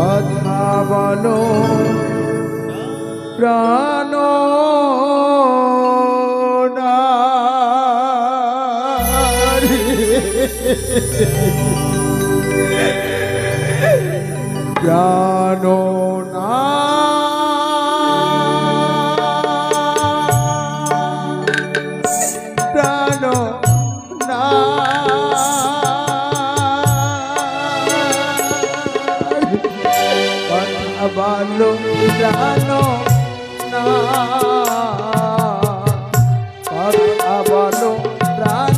কথা বলো প্রাণ প্রাণ প্রাণ কথা বলো প্রাণ কথা বলো প্রাণ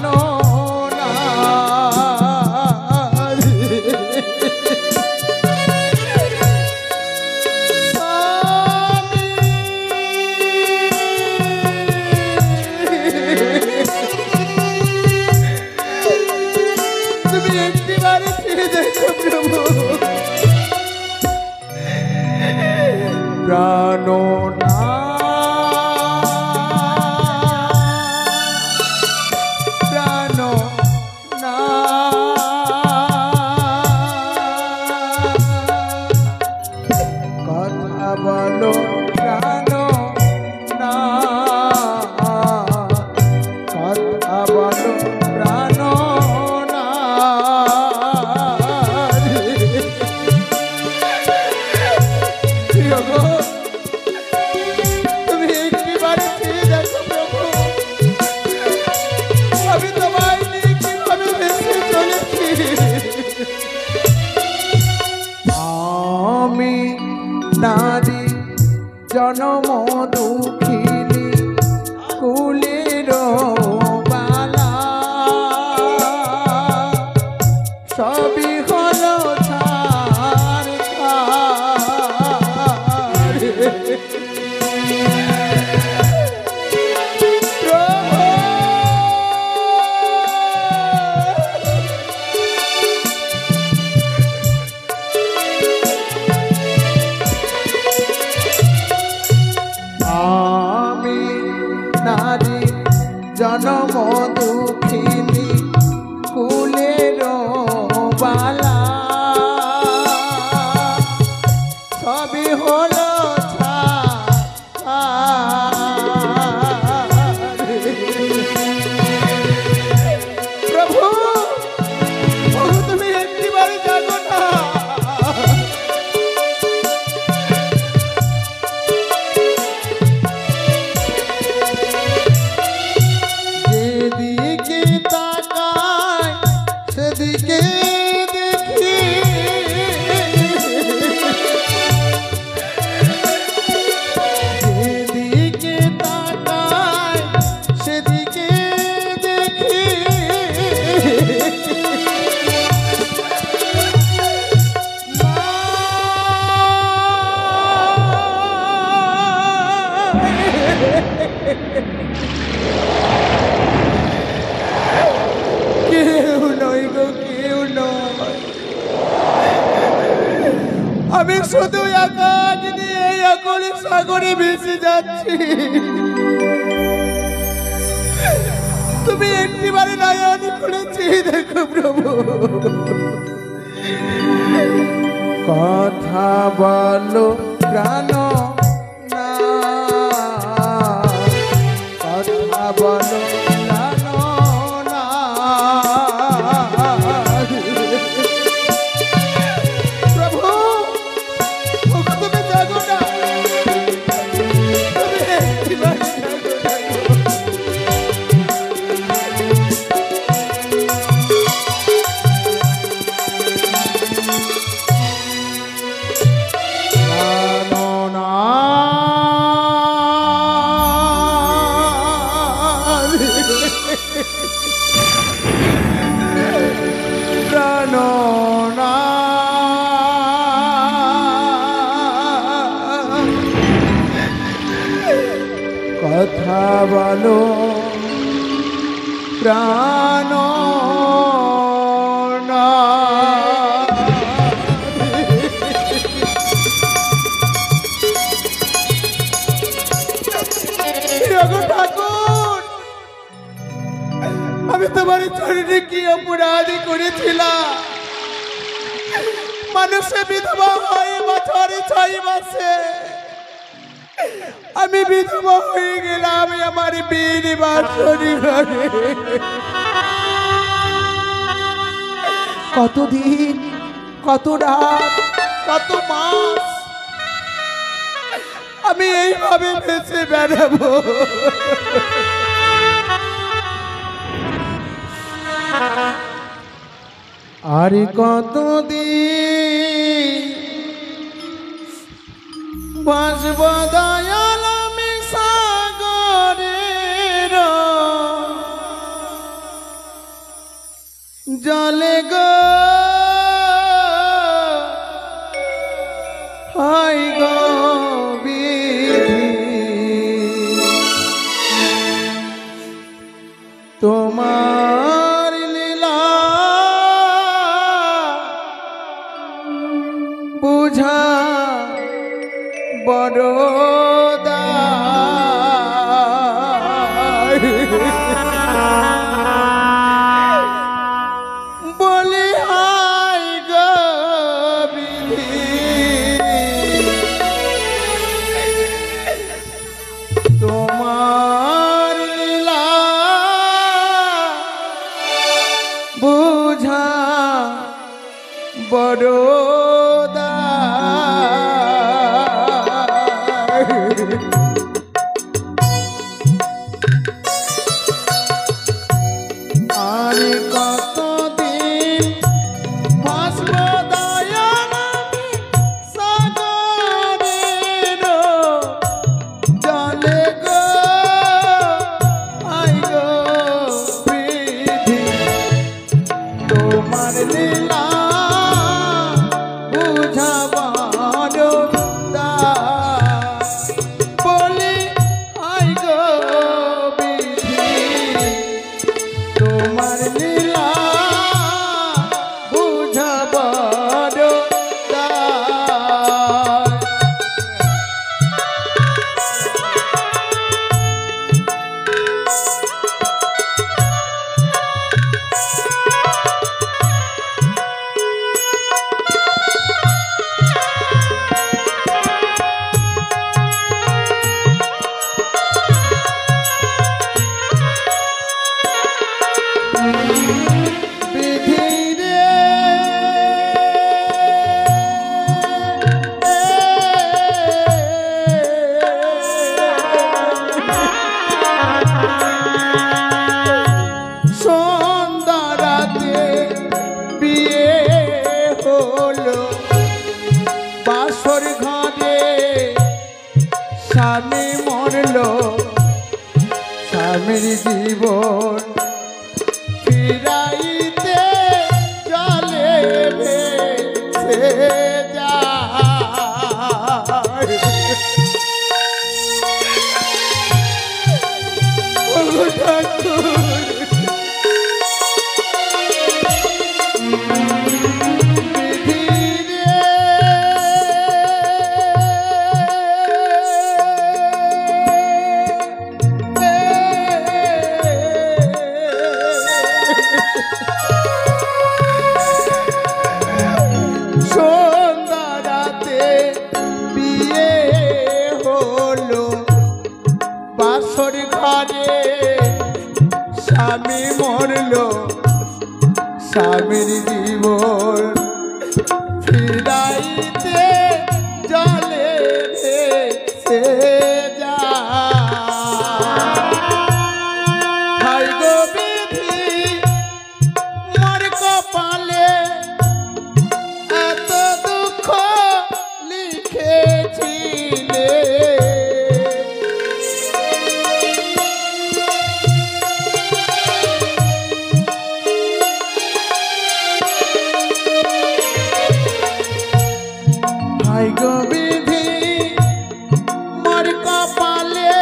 প্রাণ প্রাণ কথা বলো প্রাণ কথা বলো প্রাণ তুমি একটিবার ফিরে দেখো প্রভু, আমি তোমায় নিয়ে কিভাবে ভেসে চলেছি। আমি নারী জনম দুঃখিনী কুলের বালা, সবই হলো ছাড় আমি নারী জনম দুঃখিনী কুলের বালা, সবই হলো প্রভু, তুমি একটিবার জাগো না। যেদিকে তাকাই সেদিকে দেখি, যেদিকে তাকাই সেদিকে দেখি, কেউ নয় গো, কেউ নয়, আমি শুধু আকাশ নিয়ে আকুল সাগরে ভেসে যাচ্ছি। তুমি একটিবারে নয়ন খুলেছি দেখো প্রভু, কথা বলো প্রাণ কথা বলো প্রাণ প্রভু, তুমি জাগো না, তুমি একটিবার জাগো। কথা বলো প্রাণ ঠাকুর, আমি তোমার চরণে কি অপরাধ করেছিলাম? মানুষে বিধবা হয় বছরে 6 মাসে, আমি বিধবা হয়ে গেলাম আমার বীর বাসরি ঘরে। কতদিন, কত রাত, কত মাস আমি এইভাবে ভেসে বেড়াবো? আর কতদিন বাঁচব দয়াল আমি সাগরের জলে গো, হায় গো বিধি তোমার লীলা বুঝা বড় বলি হায় গো বিধি তোমার লীলা বুঝা বড় স্বামী মরল, স্বামীর জীবন ফিরাইতে চলে ভেসে যায়। স্বামী মরল, স্বামীর জীবন ফিরাইতে জলে ভেসে যায়। গো বিধি মোর কপালে এত দুঃখ লিখেছিলে, গো বিধি মোর কপালে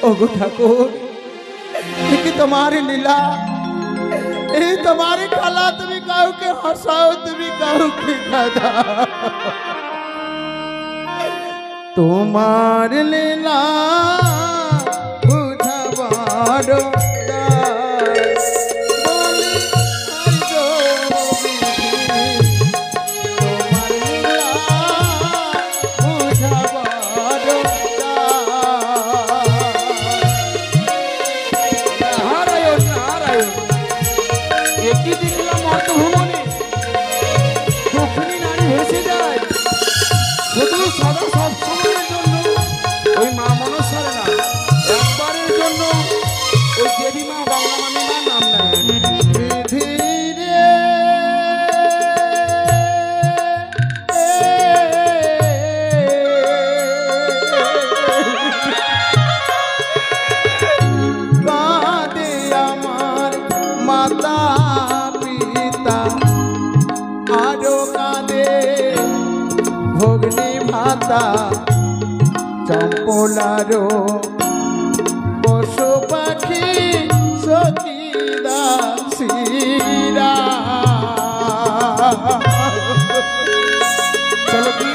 ओगो ठाकुर कि तुम्हारी लीला ये तुम्हारी कला तुम्हें काहू के हंसाओ तुम्हें काहू के गादा तुम्हारी लीला बुझावारो चंपोलारो पशु पाखी सखीदा सीरा चलो की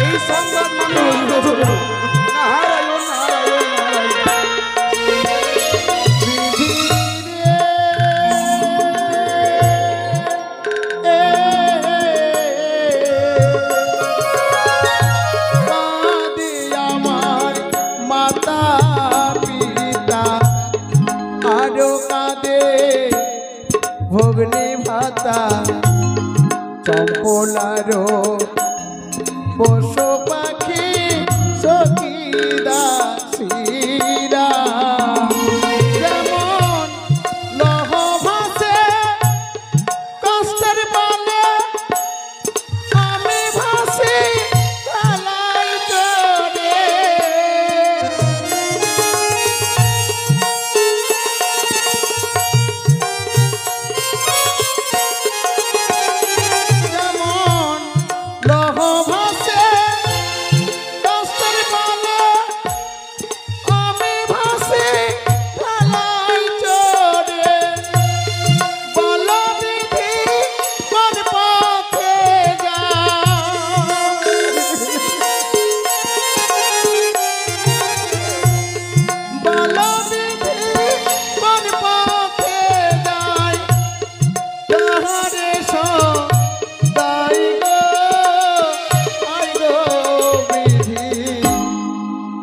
এই সংবাদ মানে ভগ্নি ভাতা চম্পলারো পশু পাখি সখীদা শিরা যেমন লহ ভাসে কষ্টের পালে আমি ভাসি খেলাই চড়ে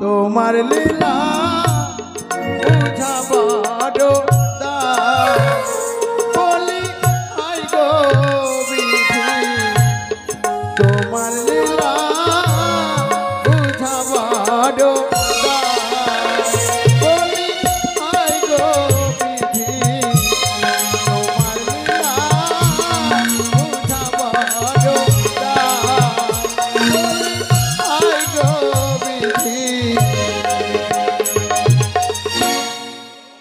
তোমার লীলা বুঝাবারো দাস বলি আই গো বিধি তোমার লীলা বুঝাবারো দাস বলি আই গো বিধি তোমার লীলা বুঝাবারো দাস বলি আই গো বিধি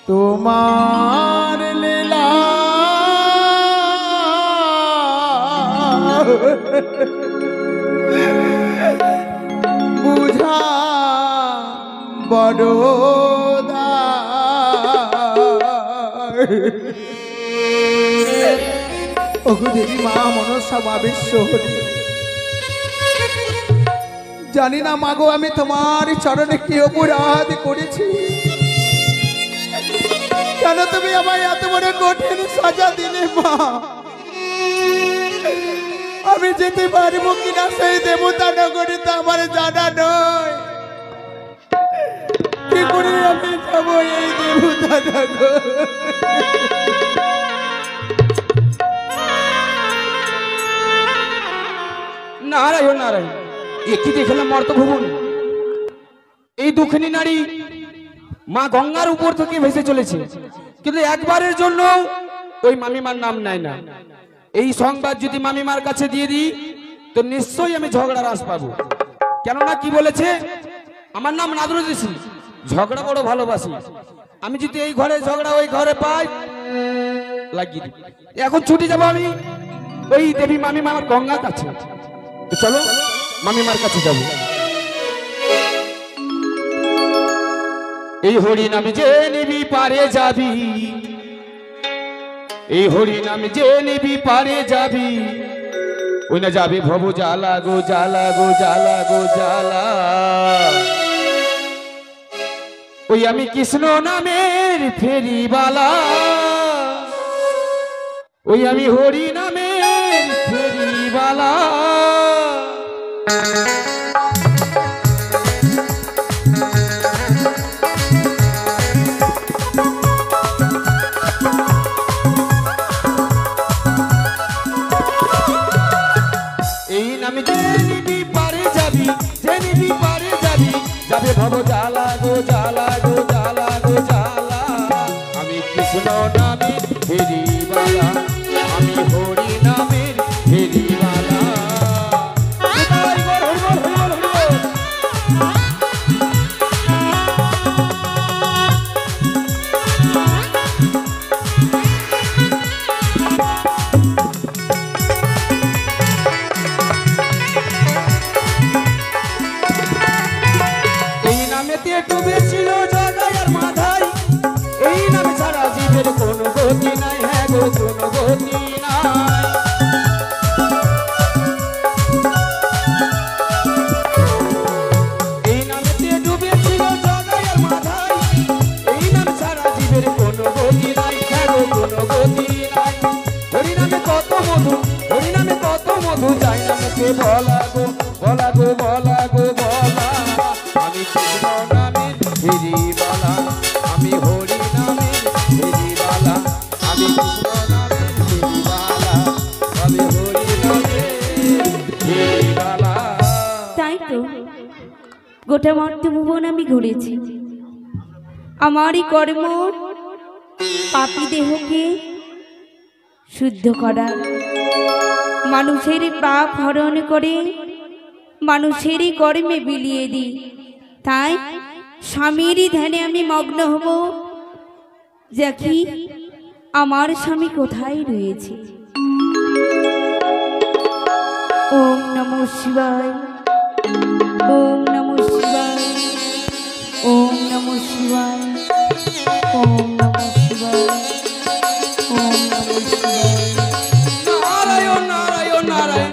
তোমার লীলা বুঝা বড় ওগো দেবী মা মনসা মা বিশ্বহরি জানি না মাগো আমি তোমার চরণে কি অপরাধ করেছি কেন তুমি আমায় এত বড় কঠিন সাজা দিলে মা আমি যেতে পারবো কিনা সেই দেবতা নগরী তো আমার জানা নয় কি করে আমি যাবো এই দেবতা নগর নারায়ণ নারায়ণ একই দেখলাম মর্তভুবন এই দুঃখিনী নারী মা গঙ্গার উপর থেকে ভেসে চলেছে কিন্তু একবারের জন্য ওই মামিমার নাম নেয় না এই সংবাদ যদি মামিমার কাছে দিয়ে দিই তো নিশ্চয়ই আমি ঝগড়ার আশ পাবো কেননা কি বলেছে আমার নাম নাদরুদ্দিন ঝগড়া বড় ভালোবাসি আমি যদি এই ঘরে ঝগড়া ওই ঘরে পাই লাগিয়ে দিই এখন ছুটি যাবো আমি ওই দেবী মামিমার গঙ্গার কাছে চলো মামিমার কাছে যাব। এই হরি নামে যে নিবি পারে যাবি, এই হরি নামে যে নিবি পারে যাবি, ওই না যাবে ভব জ্বালা গো জ্বালা গো জ্বালা গো জ্বালা। ওই আমি কৃষ্ণ নামের ফেরিবালা, ওই আমি হরি নামের ফেরিবালা। এই নামে যে নিবি পারে যাবি, যে নিবি পারে যাবি, যাবে ভব জ্বালা গো জ্বালা গো জ্বালা গো জ্বালা। আমি কৃষ্ণ নামের ফেরিবালা, আমি হরি নামের ফেরিবালা। এই নামেতে ডুবেছিল জগাই আর মাধাই, এই নামে ছাড়া জীবের কোনো গতি নাই, হ্যাঁ গো কোনো গতি নাই। এই নামেতে ডুবেছিল জগাই আর মাধাই, এই নামে ছাড়া জীবের কোনো গতি নাই, হ্যাঁ গো কোনো গতি নাই। হরি নামে কত মধু, হরি নামে কত মধু, যাই নামকে বলা গো বলা গো বলা গো বলা। আমি কৃষ্ণ নামের ফেরিবালা, আমি হরি নামের ফেরিবালা, আমি কৃষ্ণ নামের ফেরিবালা, আমি হরি নামের ফেরিবালা। তাই তো গোটা মর্তভুবন আমি ঘুরেছি, আমারই কর্ম পাপী দেহকে শুদ্ধ করা, মানুষের পাপ হরণ করে মানুষেরই কর্মে বিলিয়ে দিই। তাই স্বামীরই ধ্যানে আমি মগ্ন হব, দেখি আমার স্বামী কোথায় রয়েছে। ওম নমঃ শিবায়, ওম নমঃ শিবায়, ওম নমঃ শিবায়, ওম নমঃ শিবায়, ওম নমঃ শিবায়। নারায়ণ নারায়ণ নারায়ণ।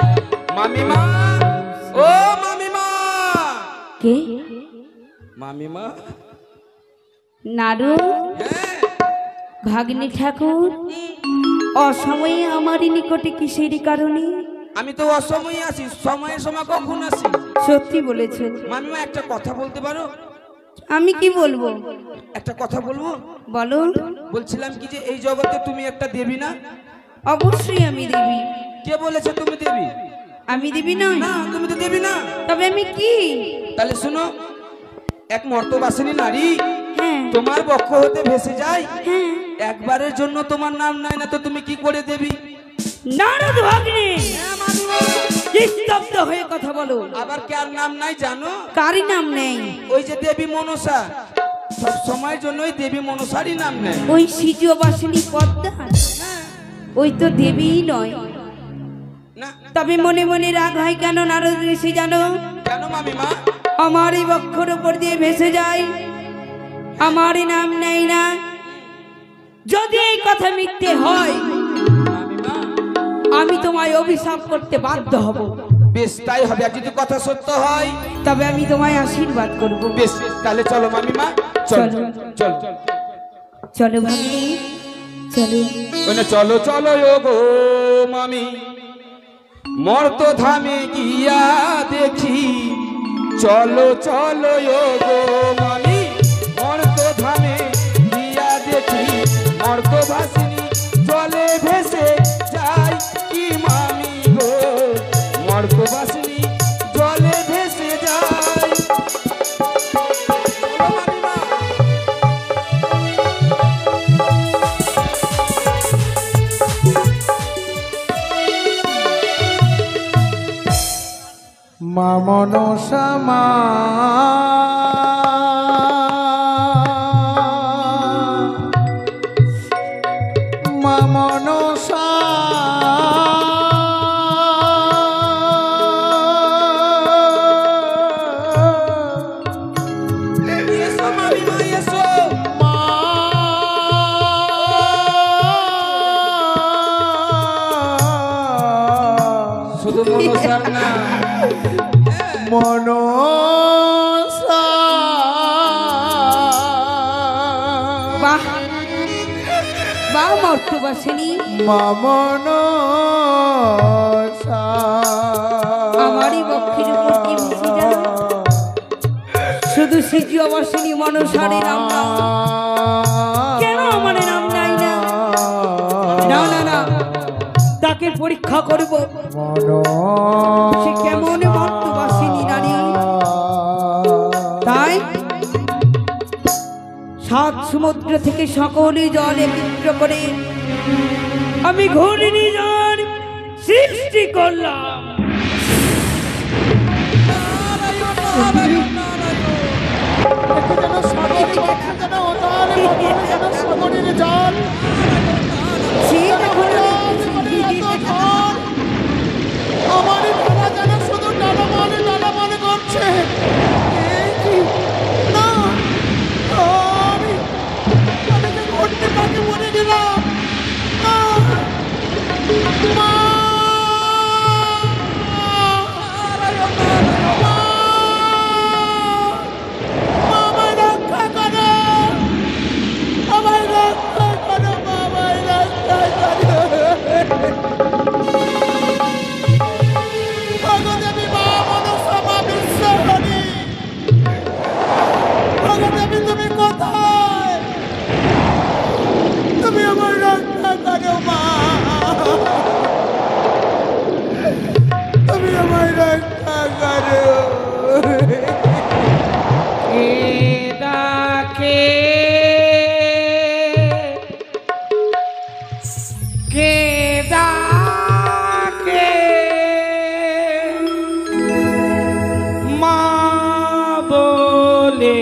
মামিমা, ও মামিমা। কে? মামিমা? নারু হ্যাঁ। ভাগ্নে ঠাকুর, অসময়ে আমারই নিকটে কিসের কারণে? আমি তো অসময়ে আসি, সময়ে সময় কখন আসি? সত্যি বলেছেন। মামিমা একটা কথা বলতে পারো? আমি কি বলবো? একটা কথা বলবো? বলো। বলছিলাম কি যে এই জগতে তুমি একটা দেবী না? অবশ্যই আমি দেবী। কে বলেছে তুমি দেবী? আমি দেবী নই। না, তুমি তো দেবী না। তবে আমি কি? তাহলে শুনো, এক মর্তবাসিনী নারী হ্যাঁ তোমার বক্ষ হতে ভেসে যায়, হ্যাঁ। একবারের জন্য তোমার নাম নাই না তো তুমি কি করে দেবী? নারদ ভাগ্নে, নিস্তব্ধ হয়ে কথা বলো। আবার কার নাম নাই জানো? কারই নাম নেই। ওই যে দেবী মনসা, সব সময়ের জন্য ওই দেবী মনসারই নাম নেই। ওই সিজবাসিনী পদ্মা, ওই তো দেবীই নয়। না। তবে মনে মনে রাগ হয় কেন নারদ ঋষি জানো? কেন মামিমা? আমার এই বক্ষর উপর দিয়ে ভেসে যায়, আমারই নাম নেই না। যদি এই কথা মিথ্যে হয়, মামিমা, আমি তোমায় অভিশাপ করতে বাধ্য হব। বেশ তাই হবে, আর যদি কথা সত্য হয় তবে আমি তোমায় আশীর্বাদ করব। বেশ, তাহলে চলো মামিমা, চলো চলো। চলো চলো ভাগ্নে, চলো। ওনা চলো চলো ও গো মামি, মর্ত ধামে গিয়া দেখি। চলো চলো ও গো মামি, মর্ত ধামে গিয়া দেখি। মর্ত ভাসিনী জলে ভেসে যায় কি মামি গো, মর্ত ভাসিনী জলে ভেসে যায়। চলো মামিমা। মা মনসা মা, মা মনসা মনসার না মনসা বাহ বাহ মর্তবাসিনী মনসা আমারই বক্ষের উপর কি ভেসে যায় শুধু সিজিয়াবাসিনী মনসারে নাম নাও কেন আমার নাম নাই না না না না তাকে পরীক্ষা করব সে কেমন মর্তবাসিনী নারী তাই সাত সমুদ্র থেকে সকলে জল একত্র করে আমি ঘূর্ণি ঝড় সৃষ্টি করলাম সাগরের জল আমার ভেলা যেন শুধু টানামানে করছে না আমি যে ঘটতে পাকে মরে গেলাম মা তুমি কোথায় তুমি আমার রক্ষা করো মা তুমি আমার রক্ষা করো মা বলে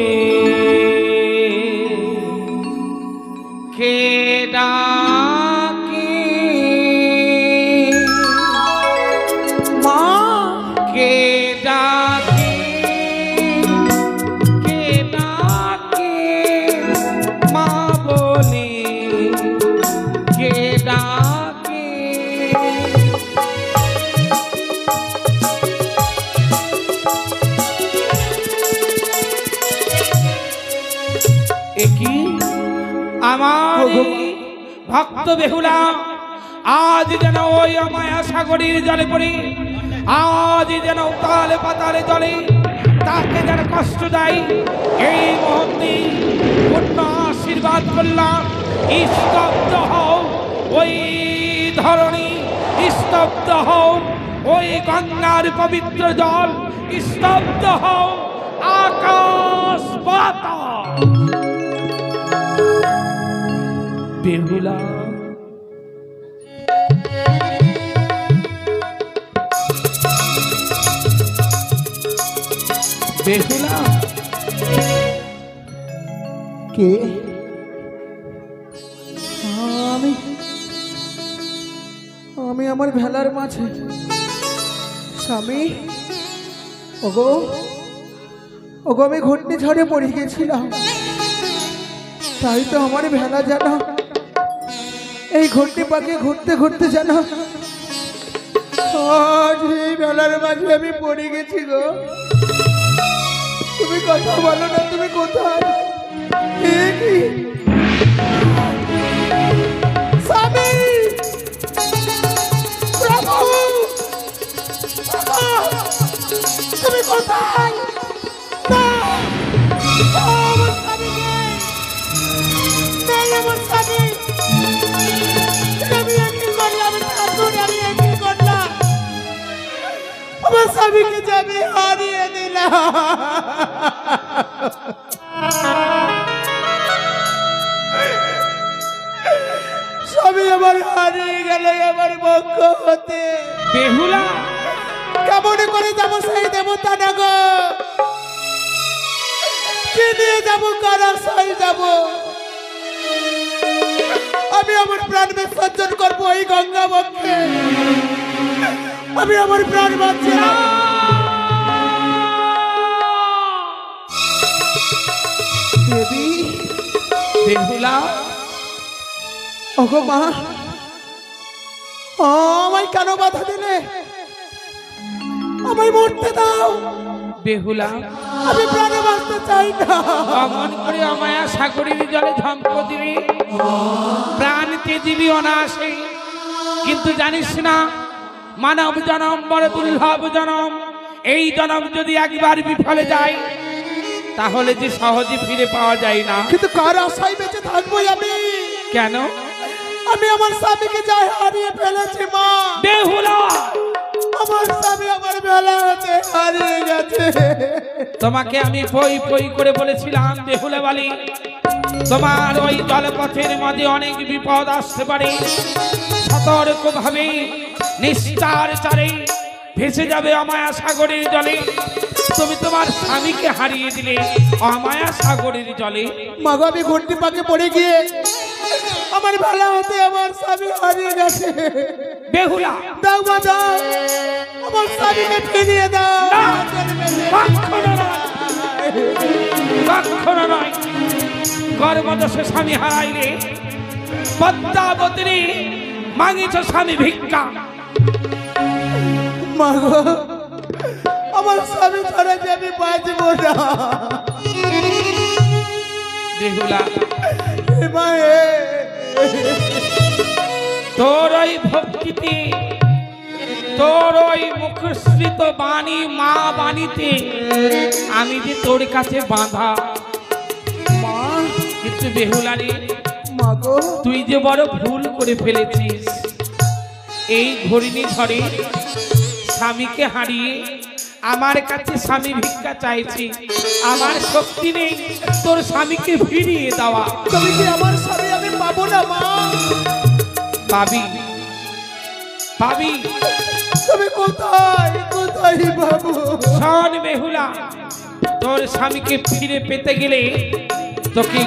কে ডাকে মা কে ডাকে কে ডাকে মা বলে কে ডাকে একই আমার ভক্ত বেহুলা আজ যেন ওই মায়া সাগরের জলে পড়ে আজ যেন উতালে পাতালে জলে তাকে যেন কষ্ট দেয় এই মুহূর্তে পূর্ণ আশীর্বাদ করলাম স্তব্ধ হও ওই ধরণী স্তব্ধ হও ওই গঙ্গার পবিত্র জল স্তব্ধ হও আকাশ পাতাল বেহুলা বেহুলা কে আমি আমার ভেলার মাঝে স্বামী ওগো ওগো আমি ঘূর্ণি ঝড়ে পড়ে গেছিলাম তাই তো আমার ভেলা জানা এই ঘূর্ণি পাকে ঘুরতে ঘুরতে জানা এই ভেলার মাঝে আমি পড়ে গেছি গো তুমি কথা বলো না তুমি কোথায় স্বামী প্রভু তুমি কোথায় আমার স্বামী আমি কি করলাম আমি কি করলাম আমার স্বামীকে যাবে হারিয়ে দিলাম স্বামী আমার হারিয়ে গেল আমার পক্ষ হতে বেহুলা কেমন করে যাবো সেই দেবতা না গো কি নিয়ে যাবো কার আশায় যাবো আমি আমার প্রাণ বিসর্জন করবো এই গঙ্গা বক্ষে আমি আমার প্রাণ বাঁচছি না দেবী বেহুলা ওগো মা আমায় কেন বাধা দিলে আমায় মরতে দাও। বেহুলা, আমি প্রাণে বাঁচতে চাই না। অমন করে অমায়া সাগরের জলে ঝম্প দিবি, প্রাণকে দিবি অনায়াসে। কিন্তু জানিস না, মানব জনম বড় দুর্লভ জনম। এই জনম যদি একবার বিফলে যায় তাহলে যে সহজে ফিরে পাওয়া যায় না। কিন্তু কার আশায় বেঁচে থাকবো আমি? কেন? আমি আমার স্বামীকে যাই হারিয়ে ফেলেছি মা। বেহুলা, আমার স্বামী আমার বেলা হতে হারিয়ে গেছে। তোমাকে আমি পই পই করে বলেছিলাম বেহুলা বালি, তোমার ওই জলপথের মধ্যে অনেক বিপদ আসতে পারে। সতর্কভাবে নিষ্ঠার চারে ভেসে যাবে অমায়া সাগরের জলে। তুমি তোমার স্বামীকে হারিয়ে দিলে অমায়া সাগরের জলে। মাগো, আমি ঘন্টি পাকে পড়ে গিয়ে আমার বেলা হতে আমার স্বামী হারিয়ে গেছে। বেহুলা, দাও মা, দাও, আমার স্বামীকে ফিরিয়ে দাও। না, কখনো নয়, কখনো নয়। গর্ভদোষে স্বামী হারাইলে পদ্মাবতী মাগিছ স্বামী ভিক্ষা। মাগো, আমার স্বামী ছাড়া যে আমি বাঁচবো না। বেহুলা, এ মা, এ। তোর ওই ভক্তিতে, তোর ওই মুখশ্রিত বাণী মা বাণীতে আমি যে তোর কাছে বাঁধা। মা, কিন্তু বেহুলা রে, মাগো, তুই যে বড় ভুল করে ফেলেছিস। এই ঘূর্ণি ঝড়ে স্বামীকে হারিয়ে আমার কাছে স্বামী ভিক্ষা চাইছি। আমার শক্তি নেই তোর স্বামীকে ফিরিয়ে দেওয়া। তুমি কি আমার স্বামী আমি পাবো না মা? পাবি, পাবি। তুমি কোথায় কোথায় বাবু? শোন বেহুলা, তোর স্বামীকে ফিরে পেতে গেলে তোকে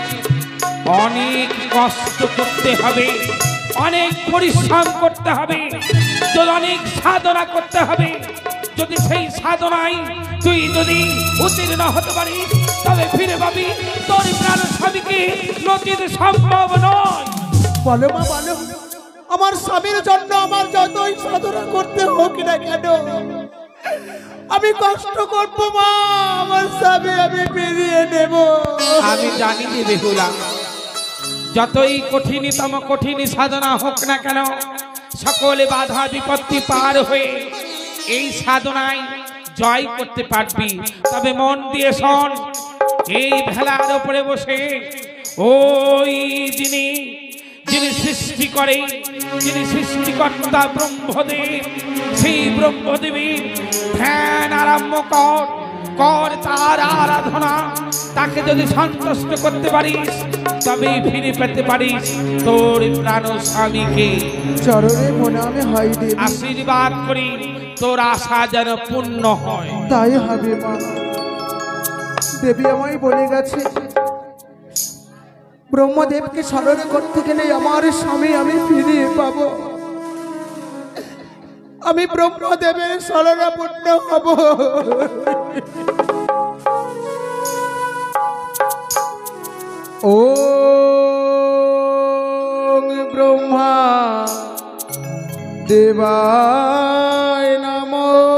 অনেক কষ্ট করতে হবে, অনেক পরিশ্রম করতে হবে, তোর অনেক সাধনা করতে হবে। যদি সেই সাধনায় তুই যদি উত্তীর্ণ হতে পারিস তবে ফিরে পাবি তোর প্রাণ স্বামীকে, নচিত সম্ভব নয়। বলো মা, বলো, আমার স্বামীর জন্য আমার যতই সাধনা করতে হোক না কেন আমি কষ্ট করবো মা। আমার স্বামী আমি ফিরিয়ে নেব। আমি জানি যে বেহুলা, যতই কঠিনতম কঠিন সাধনা হোক না কেন, সকলে বাধা বিপত্তি পার হয়ে এই সাধনায় জয় করতে পারবি। তবে মন দিয়ে শোন, এই ভেলার উপরে বসে ওই যিনি যিনি সৃষ্টি করে, যিনি সৃষ্টিকর্তা ব্রহ্মদেব, সেই ব্রহ্মদেবীর ধ্যান আরম্ভ কর, কর তার আরাধনা। তাকে যদি সন্তুষ্ট করতে পারিস তবেই ফিরে পেতে পারিস তোর প্রাণ স্বামীকে। চরণে প্রণামে হয় দেবী। আশীর্বাদ করি তোর আশা যেন পূর্ণ হয়। তাই হবে মা। দেবী আমায় বলে গেছে ব্রহ্মদেবকে স্মরণ করতে গেলে আমার স্বামী আমি ফিরিয়ে পাবো। আমি ব্রহ্মদেবের শরণাপন্ন হব। ওম ব্রহ্মা দেবায় নমঃ।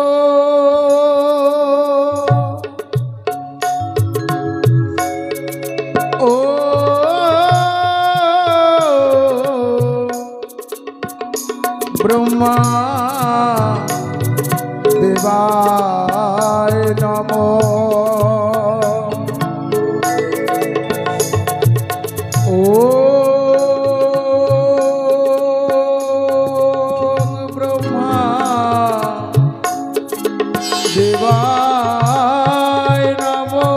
ব্রহ্মা দেবায় নমঃ। ওম ব্রহ্মা দেবায় নমঃ।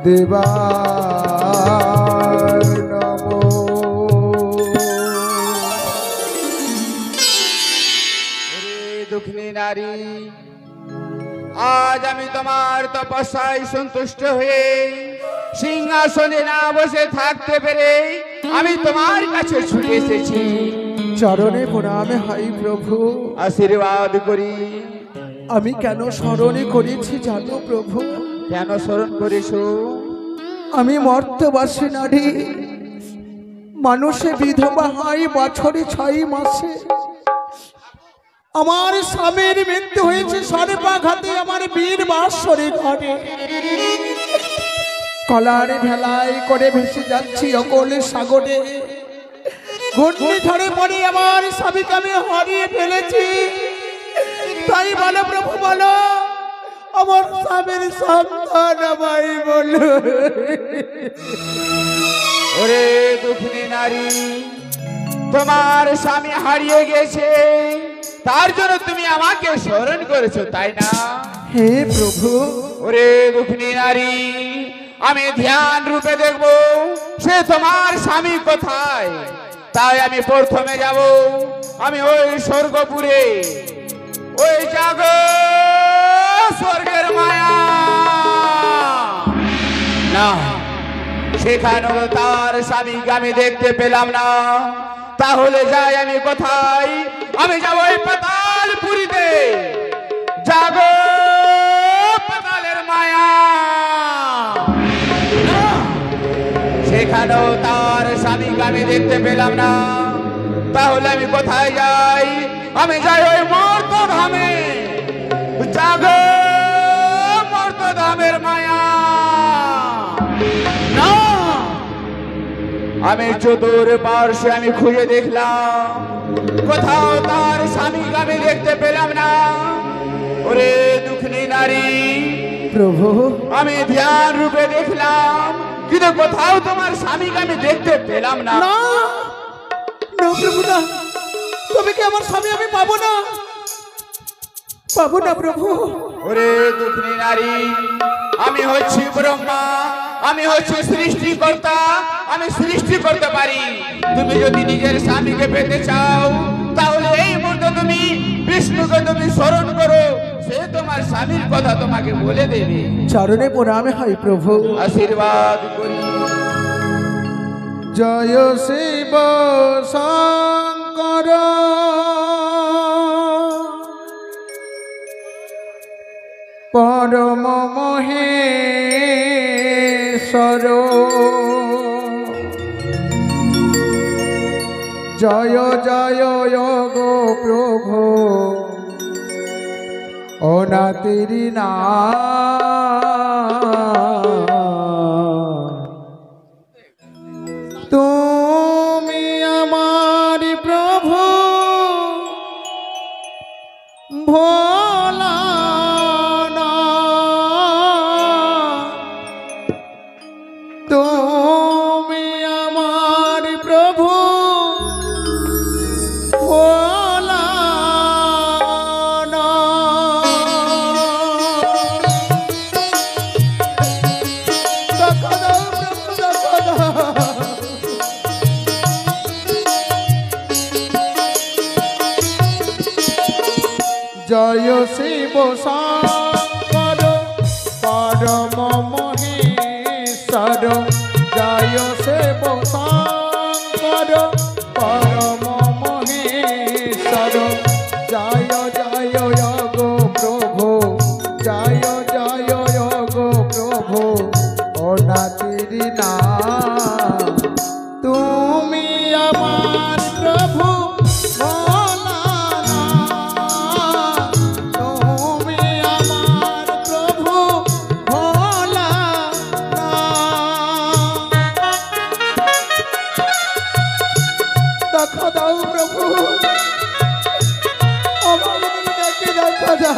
দেবায় নমঃ। দুঃখিনী নারী, আজ আমি তোমার তপস্যায় সন্তুষ্ট হয়ে সিংহাসনে না বসে থাকতে পেরে আমি তোমার কাছে ছুটে এসেছি। চরণে প্রণামে হয় প্রভু। আশীর্বাদ করি আমি কেন স্মরণে করেছি জানো প্রভু? কেন স্মরণ করিস? আমি মর্তবাসী নারী, মানুষে বিধবা হয় বছরে 6 মাসে। আমার স্বামীর মৃত্যু হয়েছে সর্বাঘাতে আমার বীর বাসরে ঘরে। কলার ভেলায় করে ভেসে যাচ্ছি অকল সাগরে। ঘূর্ণিঝড়ে পড়ে আমার স্বামীকে আমি হারিয়ে ফেলেছি। তাই বলো প্রভু, বলো আমার স্বামীর সন্তান আমায় বলো। ওরে দুঃখিনী নারী, তোমার স্বামী হারিয়ে গেছে, তার জন্য তুমি আমাকে স্মরণ করেছো, তাই না? হে প্রভু। ওরে দুঃখিনী নারী, আমি ধ্যান রূপে দেখব সে তোমার স্বামী কোথায়। তাই আমি প্রথমে যাব আমি ওই স্বর্গপুরে। ওই জাগো স্বর্গের মায়া, না সেখানেও তার স্বামীকে আমি দেখতে পেলাম না। তাহলে যাই আমি কোথায়? আমি যাবো ওই পাতালপুরীতে। জাগো পাতালের মায়া, সেখানেও তার স্বামীকে আমি দেখতে পেলাম না। তাহলে আমি কোথায় যাই? আমি যাই ওই মর্তধামে। জাগো মর্তধামের মায়া, না আমি চতুর্পার্শ্বে আমি খুঁজে দেখলাম, কোথাও তার স্বামীকে আমি দেখতে পেলাম না। ওরে দুঃখিনী নারী প্রভু, আমি ধ্যান রূপে দেখলাম, কিন্তু কোথাও তোমার স্বামীকে আমি দেখতে পেলাম না। না না প্রভু, না, তুমি কি আমার স্বামী আমি পাবো না, পাবো না প্রভু। ওরে দুঃখিনী নারী, আমি হচ্ছি ব্রহ্মা, আমি হচ্ছি সৃষ্টিকর্তা, আমি সৃষ্টি করতে পারি। তুমি যদি নিজের স্বামীকে পেতে চাও, তাহলে এই মুহূর্তে তুমি বিষ্ণুকে তুমি স্মরণ করো, সে তোমার স্বামীর কথা তোমাকে বলে দেবে। চরণে প্রণামে হয় প্রভু। আশীর্বাদ করি। জয় শিব শঙ্কর, পরম মহেশ্বর, জয় জয় গো প্রভু অনাতিরি না। তুমি আমার প্রভু ভোলা না, তুমি আমার প্রভু ভোলা না। দেখা দাও প্রভু, দেখা দাও। জয় শিব শঙ্কর, পরম মহেশ্বর, জয় শিব শঙ্কর, পরম মহেশ্বর, জয় জয় গো প্রভু, জয় জয় গো প্রভু অনাতিরি না। তুমি আমার প্রভু ভোলা না, তুমি আমার প্রভু ভোলা না। দেখা দাও প্রভু, আমার দেখে দেখা দাও।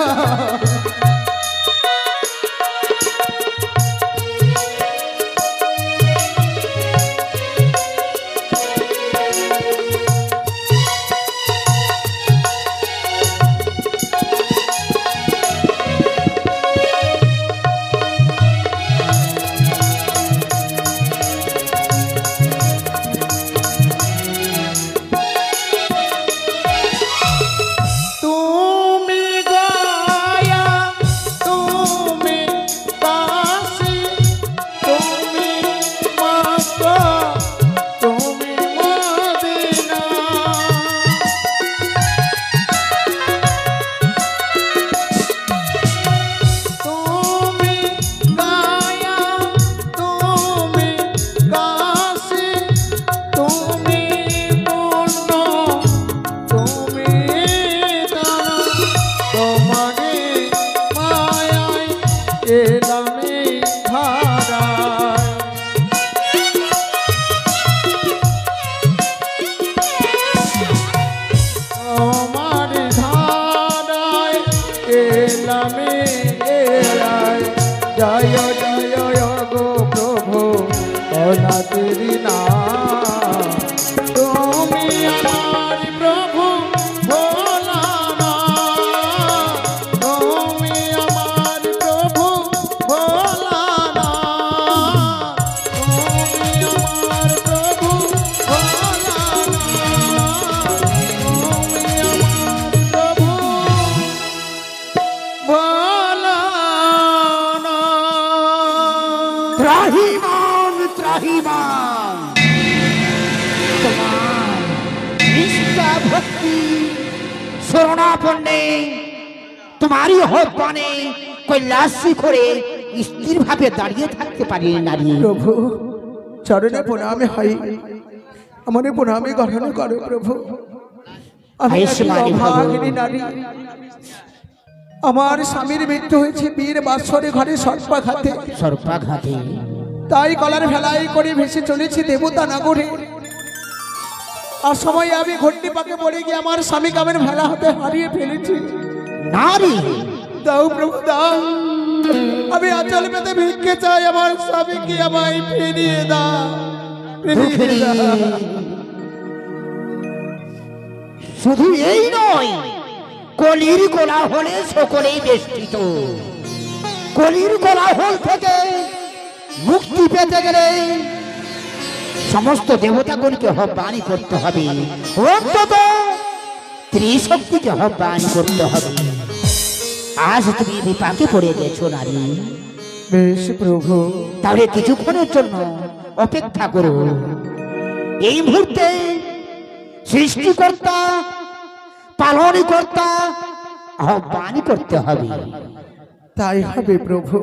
এলামে ধারায় তোমার ধারায় এলামে এলায় জয় জয় গো প্রভু অনাথেরি না তুমি আমার প্রভু ভোলানা তুমি আমার প্রভু ভোলানা তুমি আমার প্রভু ভোলানা তুমি আমার প্রভু ভোলানা ত্রাহিমাম ত্রাহিমাম তোমার নিষ্ঠা ভক্তি শরণাপন্নে তোমারই আহ্বানে কৈলাসী করে স্থির ভাবে দাঁড়িয়ে থাকতে পারি নারী। প্রভু চরণে প্রণামে হয় আমার প্রণামে গ্রহণ করো প্রভু। আমি আয়ুষ্মানী ভব। অভাগিনী নারী, আমার স্বামীর মৃত্যু হয়েছে বীর বাৎসরে ঘরে সর্পাঘাতে, সর্পাঘাতে তাই কলার ভেলাই করে ভেসে চলেছি দেবতা নাগরে। আর সময় আমি ঘন্টি পাকে পড়ে গিয়ে আমার স্বামী কামের ভেলা হাতে হারিয়ে ফেলেছি। নারী দাও প্রভু দাও, আমি আঁচল পেতে ভিক্ষে চাই, আমার স্বামীকে আমায় ফিরিয়ে দাও, ফিরিয়ে দাও। শুধু এই নয়, কলির কোলাহলে সকলেই বেষ্টিত। কলির কোলাহল থেকে মুক্তি পেতে গেলে সমস্ত দেবতাগণকে আহ্বান করতে হবে, অন্তত ত্রিশক্তিকে আহ্বান করতে হবে। আজ তুমি বিপাকে পড়ে গেছো নারী, বেশ প্রভু, তাহলে কিছুক্ষণের জন্য অপেক্ষা করো। এই মুহূর্তে সৃষ্টিকর্তা পালনকর্তা আহ্বান করতে হবে। তাই হবে প্রভু।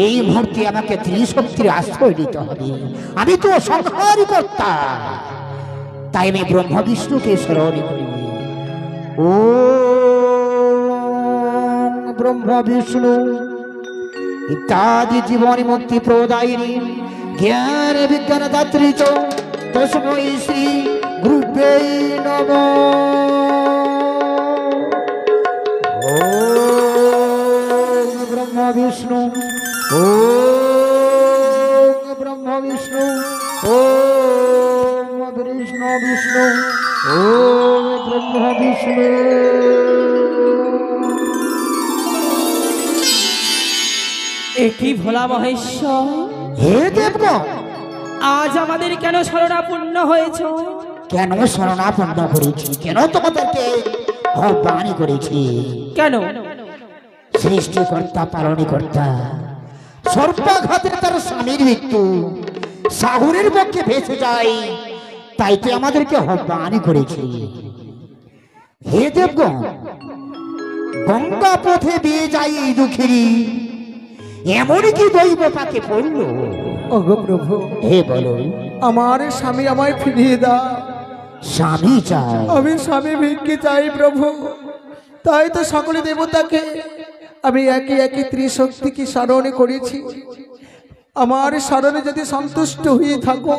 এই মুহূর্তে আমাকে ত্রিশক্তির আশ্রয় দিতে হবে। আমি তো সংহারকর্তা, তাই আমি ব্রহ্ম বিষ্ণুকে স্মরণ করি। ও ব্রহ্ম বিষ্ণু ইত্যাদি জীবন মুক্তি প্রদায়িনী জ্ঞান বিজ্ঞান দাত্রী চ তস্मै শ্রী গুরুভ্যো নমঃ। ওম ব্রহ্ম বিষ্ণু ওম ব্রহ্ম বিষ্ণু ওম বিষ্ণু বিষ্ণু ওম ব্রহ্ম বিষ্ণু। একই ভোলা মহেশ্বর, হে দেবগণ, আজ আমাদের কেন শরণাপন্ন হয়েছ? কেন শরণাপন্ন করেছি, কেন তোমাদেরকে আহ্বান করেছি? কেন? সৃষ্টিকর্তা পালনকর্তা সর্পাঘাতে তার স্বামীর মৃত্যু সাগরের পক্ষে ভেসে যায়, তাই তো আমাদেরকে আহ্বান করেছি। হে দেবগণ, গঙ্গা পথে দিয়ে যাই এই দুঃখেরই, এমনই কি দৈব পাকে পড়ল? ওগো প্রভু, হে বলো, আমার স্বামী আমায় ফিরিয়ে দাও। স্বামী চাই? আমি স্বামী ভিক্ষে চাই প্রভু। তাই তো সকলে দেবতাকে আমি একে একে ত্রিশক্তিকে স্মরণ করেছি। আমার স্মরণে যদি সন্তুষ্ট হয়ে থাকো,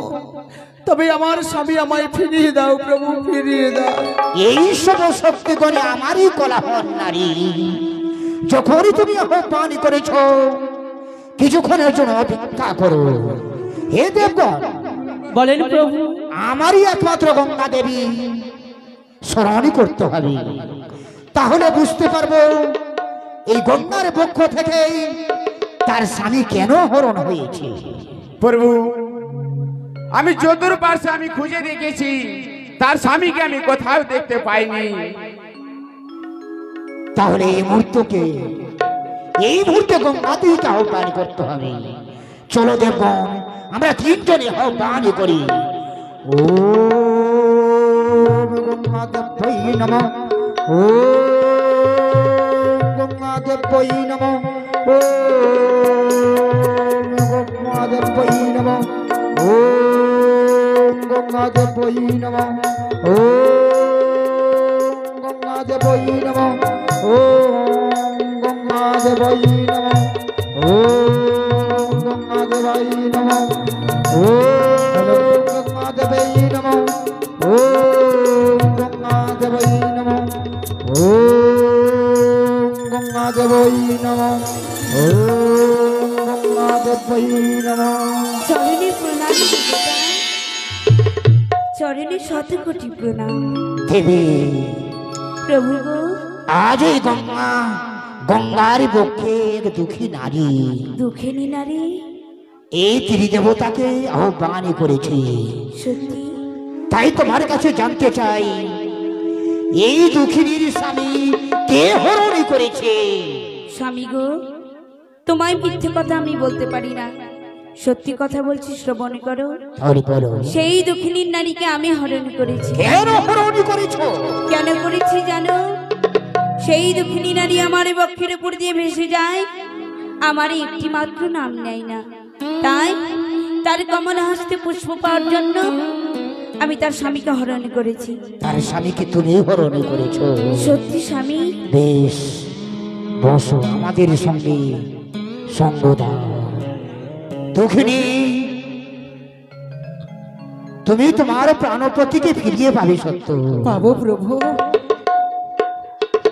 তবে আমার স্বামী আমায় ফিরিয়ে দাও প্রভু, ফিরিয়ে দাও। এই সব শক্তি করে আমারই কোলাহল নারী। যখনই তুমি আহ্বান করেছ, কিছুক্ষণের জন্য অপেক্ষা করো। হে দেবগণ, বলেন প্রভু। আমারই একমাত্র গঙ্গা দেবী স্মরণ করতে হবে, তাহলে বুঝতে পারবো এই গঙ্গার পক্ষ থেকে তার স্বামী কেন হরণ হয়েছে। প্রভু, আমি যদুর পাশে আমি খুঁজে দেখেছি, তার স্বামীকে আমি কোথাও দেখতে পাইনি। তাহলে এই মুহূর্তে গঙ্গাদেবীকে আহ্বান করতে হবে। চলো দেবগণ, আমরা তিনজনে আহ্বান করি। ওম গঙ্গাদেবী নমঃ, ওম গঙ্গাদেবী নমঃ, ওম গঙ্গাদেবী নমঃ, ওম গঙ্গাদেবী নমঃ, ওম গঙ্গাদেবী নমঃ, ওম গঙ্গাদেবী নমঃ। ওম গঙ্গা দেবাই নমঃ ওম গঙ্গা দেবাই নমঃ ওম গঙ্গা দেবাই নমঃ ওম গঙ্গা দেবাই নমঃ ওম গঙ্গা দেবাই নমঃ। চরণে প্রণাম দেবতা, চরণে শত কোটি প্রণাম। দেবী, প্রভু গো, আজ এই গঙ্গার পক্ষে এক দুঃখী নারী দুঃখিনী নারী, এই ত্রিদেবতাকে আহ্বান করেছে। সত্যি তাই তোমার কাছে জানতে চাই, এই দুঃখিনীর স্বামী কে হরণ করেছে? স্বামী গো, তোমায় মিথ্যে কথা আমি বলতে পারি না, সত্যি কথা বলছি, শ্রবণ করো। সেই দুঃখিনীর নারীকে আমি হরণ করেছি। কেন হরণ করেছো? কেন করেছি জানো? সেই দুঃখিনী নারী আমার বক্ষের উপর দিয়ে ভেসে যায়, আমার একটি মাত্র নাম নেয় না, তাই তার কমল হস্তে পুষ্প পাওয়ার জন্য আমি তার স্বামীকে হরণ করেছি। তার স্বামীকে তুমি হরণ করেছো? সত্যি স্বামী। বেশ, বসো, আমাদের সঙ্গে সঙ্গ দাও। দুঃখিনী, তুমি তোমার প্রাণপতিকে ফিরিয়ে পাবে সত্য? পাবো প্রভু।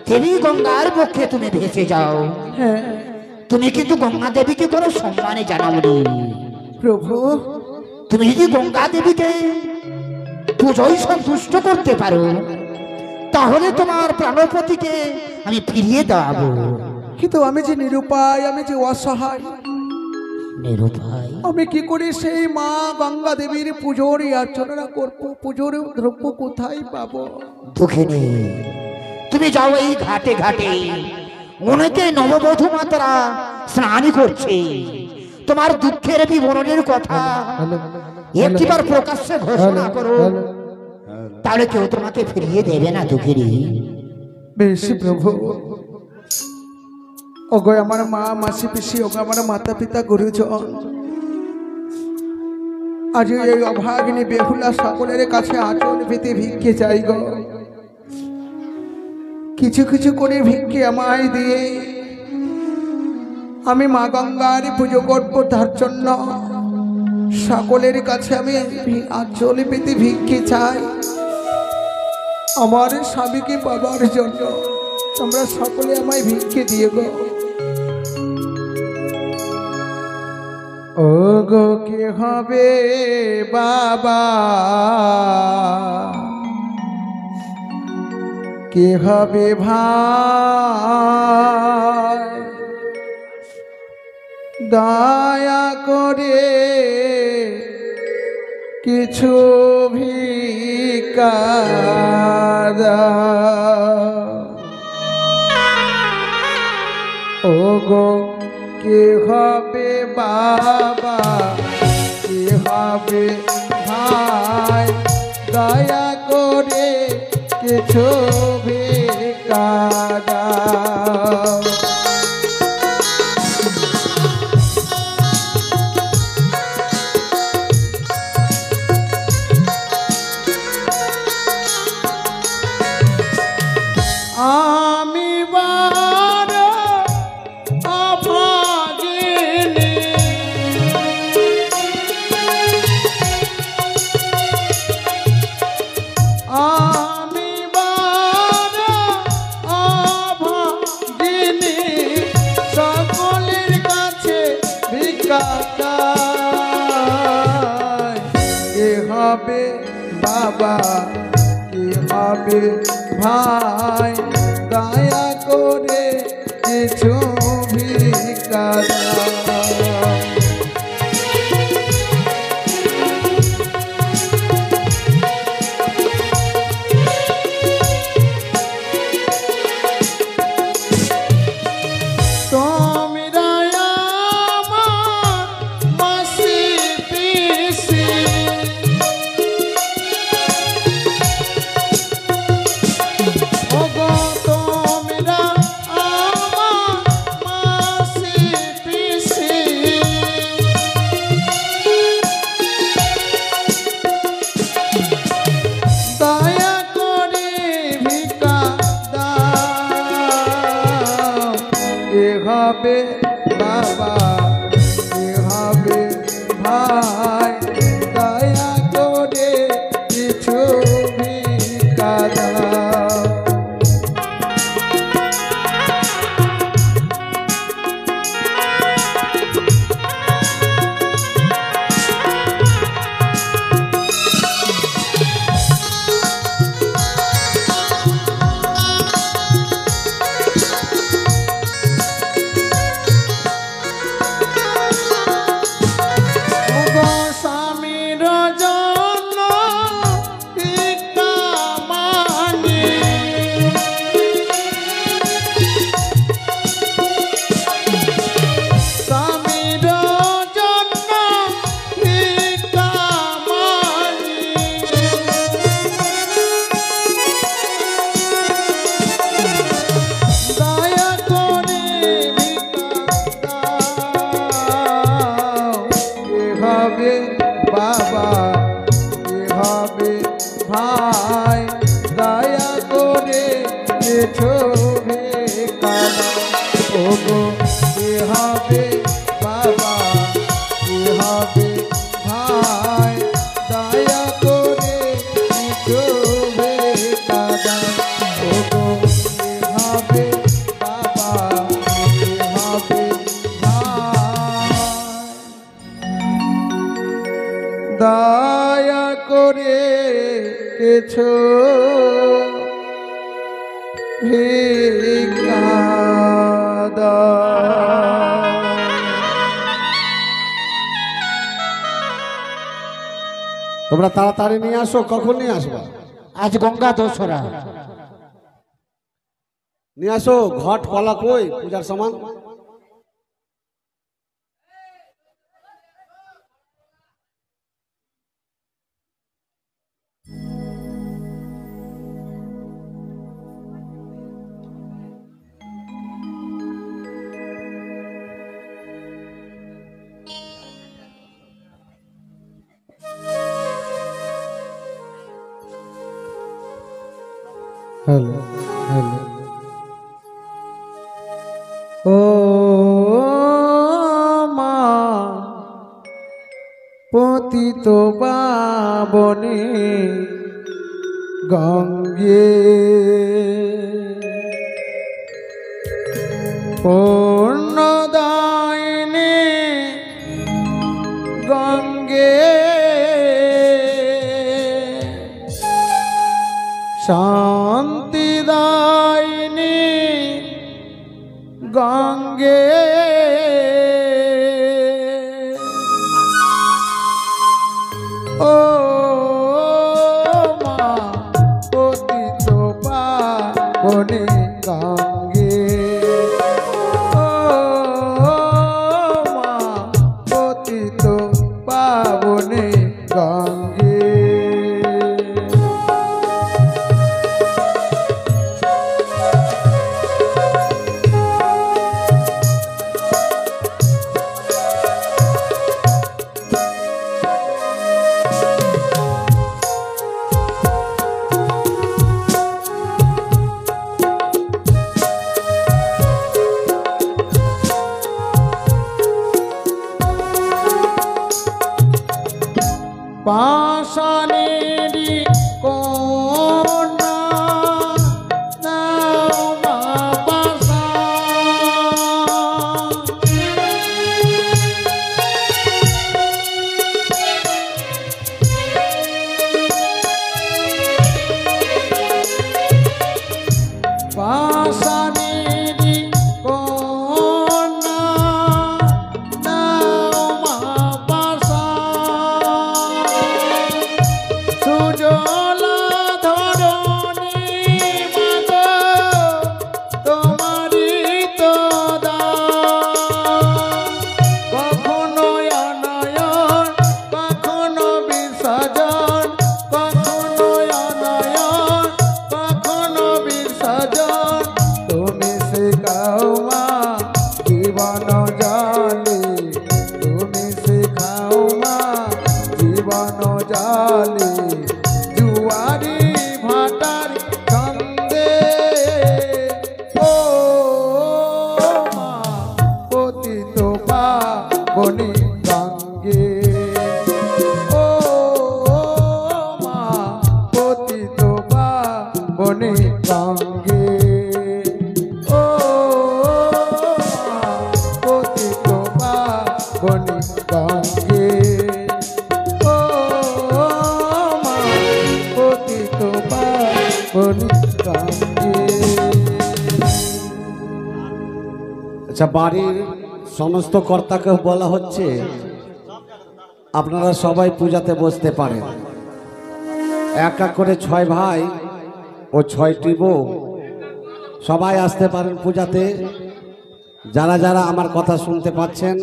দেবী গঙ্গার পক্ষে তুমি ভেসে যাও। হ্যাঁ তুমি কিন্তু গঙ্গা দেবীকে কোনো সম্মানে জানাওনি প্রভু। তুমি যদি গঙ্গা দেবীকে পুজোয় সন্তুষ্ট করতে পারো, তাহলে তোমার প্রাণপতিকে আমি ফিরিয়ে দেওয়াবো। কিন্তু আমি যে নিরুপায়, আমি যে অসহায়, নিরুপায় আমি কি করে সেই মা গঙ্গা দেবীর পুজোর অর্চনা করবো? পুজোর দ্রব্য কোথায় পাবো? দুঃখিনী, তুমি যাও এই ঘাটে ঘাটে, অনেকে নববধূ মাতারা স্নান করছে, তোমার দুঃখের বিবরণের কথা একটিবার প্রকাশ্যে ঘোষণা করো, তাহলে কেউ তোমাকে ফিরিয়ে দেবে না। দুঃখিনী, বেশ প্রভু। ওগো আমার মা, মাসি, পিসি, ওগো আমার মাতা পিতা, গুরুজন, আজ এই অভাগিনী বেহুলা সকলের কাছে আচল পেতে ভিক্ষে চাই গো। কিছু কিছু করে ভিক্ষে আমায় দিয়ে আমি মা গঙ্গার পুজো করবো, তার জন্য সকলের কাছে আমি আচল পেতে ভিক্ষে চাই। আমার স্বামীকে পাবার জন্য তোমরা সকলে আমায় ভিক্ষে দিয়ে গো। ও গো কে হবে বাবা, কে হবে ভাই, দয়া করে কিছু ভিক্ষা দাও। ও গো কে হবে বাবা, কে হবে ভাই, দয়া করে কিছু ভিক্ষা দাও। আমি বড় অভাগিনী, আমি বড় অভাগিনী, সকলের কাছে ভিক্ষা চাই। কে হবে বাবা, কে হবে ভাই, দয়া করে কিছু ভিক্ষা দাও। তোমরা আমার মাসি পিসি, ওগো তোমরা আমার মাসি পিসি, বাবা কি হবে ভাই দয়া করে কিছু ভিক্ষা দাও বাবা কি হবে ভাই দয়া করে কিছু ভিক্ষা দাও ওগো কি হবে বাবা কি হবে ভাই দয়া করে কিছু ভিক্ষা দাও ওগো কি হবে বাবা কি হবে ভাই দয়া করে কিছু ভিক্ষা দাও। তোমরা তাড়াতাড়ি নিয়ে আসো। কখন নিয়ে আসবা? আজ গঙ্গা দোসরা। নিয়ে আসো। ঘট কলা কই পূজার সামান? হ্যালো হ্যালো ও মা পতিত পাবনে গঙ্গে পূর্ণদায়িনী গঙ্গে শান্তিদায়িনী গঙ্গে ও মা পতিত পাবনে গঙ্গে ও মা পতিত পাবনে গঙ্গে পাশানেরি কন্যা নাও মা পাশা পাশানেরি কন্যা নাও মা পাশা সুজলা ধরণী মাগো তোমারি তো দান কখনো অনয়ন কখনো বিসর্জন কখনো অনয়ন কখনো বিসর্জন তুমি শেখাও মা জীবন জালে তুমি শেখাও মা জীবন জালে জুয়ারি ভাটার ছন্দে ও মা পতিত বনি গঙ্গে ও মা পতিত পাবনি গঙ্গে ও মা পতিত পাবনি গঙ্গে ও মা পতিত পাবনি গঙ্গে। আচ্ছা, বাড়ির সমস্ত কর্তাকে বলা হচ্ছে আপনারা সবাই পূজাতে বসতে পারেন। এক এক করে 6 ভাই ও 6টি বউ সবাই আসতে পারেন পূজাতে। যারা যারা আমার কথা শুনতে পাচ্ছেন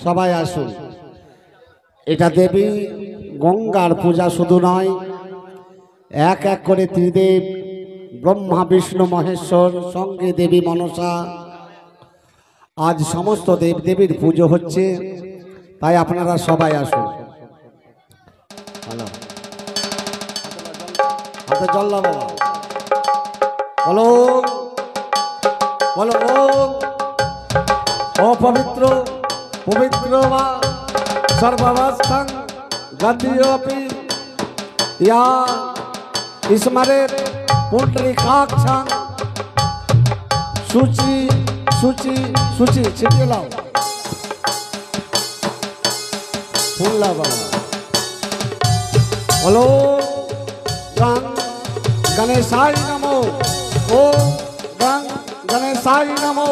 সবাই আসুন। এটা দেবী গঙ্গার পূজা শুধু নয়, এক এক করে ত্রিদেব ব্রহ্মা বিষ্ণু মহেশ্বর সঙ্গে দেবী মনসা, আজ সমস্ত দেবদেবীর পুজো হচ্ছে, তাই আপনারা সবাই আসুন। হাতে জল দাও বাবা। বলো বলো ও পবিত্র পবিত্র মা সর্বাবস্থান গতিয়পি ইয়া স্মরেত পুণ্ডরিকাক্ষং सूची सूची सूची छिटिए लाओ फूल ला बाबा। बोलो गंग गणेशाय नमो ओम गंग गणेशाय नमो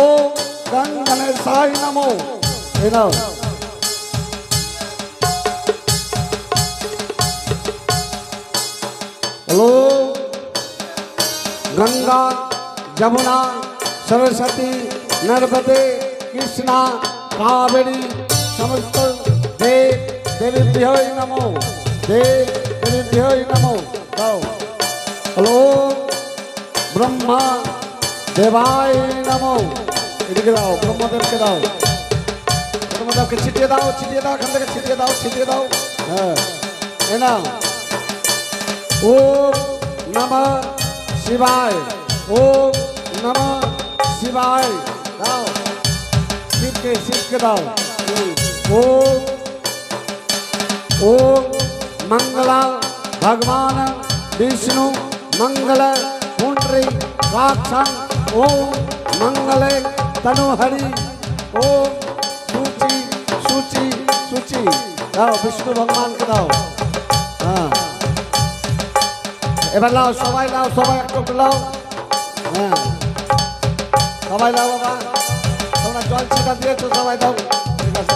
ओम गंग गणेशाय नमो। ये लाओ बोलो गंगा जमुना सरस्वती नर्मदे कृष्णा कावेरी समस्त देव देवीभ्यो नमो देव देवीभ्यो नमो। गाओ हेलो ब्रह्मा देवाय नमो। इधर दाओ ब्रह्मदेव के दाओ, ब्रह्मदेव के छिटिए दाओ खान के छिटिए दाओ हाँ है ना। ओम नमः शिवाय ओम नमः शिवाय दाओ शिव के दाओ। ओम ओम मंगला भगवान विष्णु मंगल पुंडरी काक्षं ओम मंगले तनुहरि ओम सूची सूची सूची दाओ विष्णु भगवान के दाओ हाँ। এবার লাও সবাই একটু লাও হ্যাঁ সবাই দাও বাবা, তোমরা জল ছিটা দিয়েছো সবাই দাও ঠিক আছে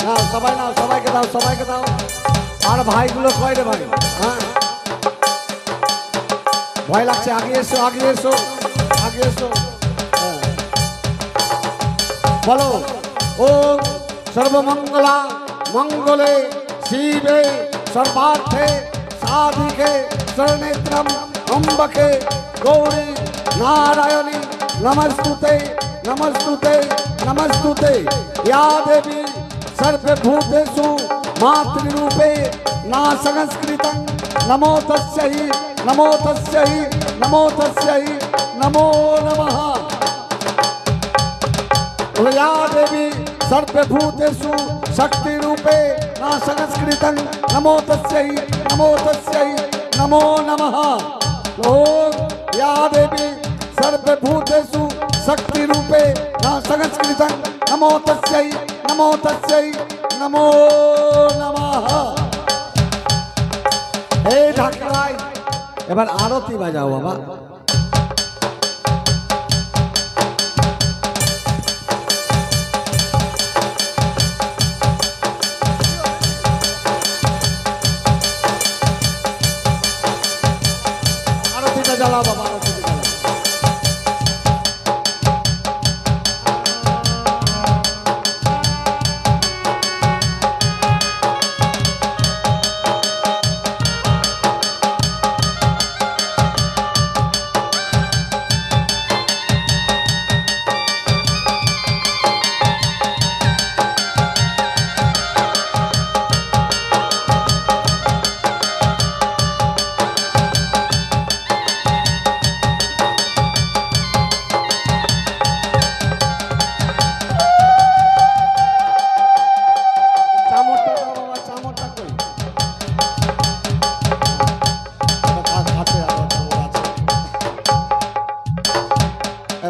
হ্যাঁ সবাই নাও সবাইকে দাও। আর ভাইগুলো কয় রে ভাই হ্যাঁ ভয় লাগছে, আগে এসো হ্যাঁ বলো ওম सर्वमंगला मंगले शिवे सर्वार्थे साधिके शरणेत्रम अम्बके गौरी नारायणी नमस्तुते नमस्तुते नमस्तुते या देवी सर्वभूतेषु मातृरूपे ना संस्कृतं नमो तस्यै नमो तस्यै नमो तस्यै नमो नमः। या देवी सर्वभूतेषु शक्ति रूपे ना संस्कृतं नमो तस्यै नमो नमः। ओम या देवी सर्वभूतेषु शक्ति रूपे ना संस्कृतं नमो तस्यै नमो नमः। हे ঢাকাই এবার আরতি বাজাও বাবা। জ্বালা বাবা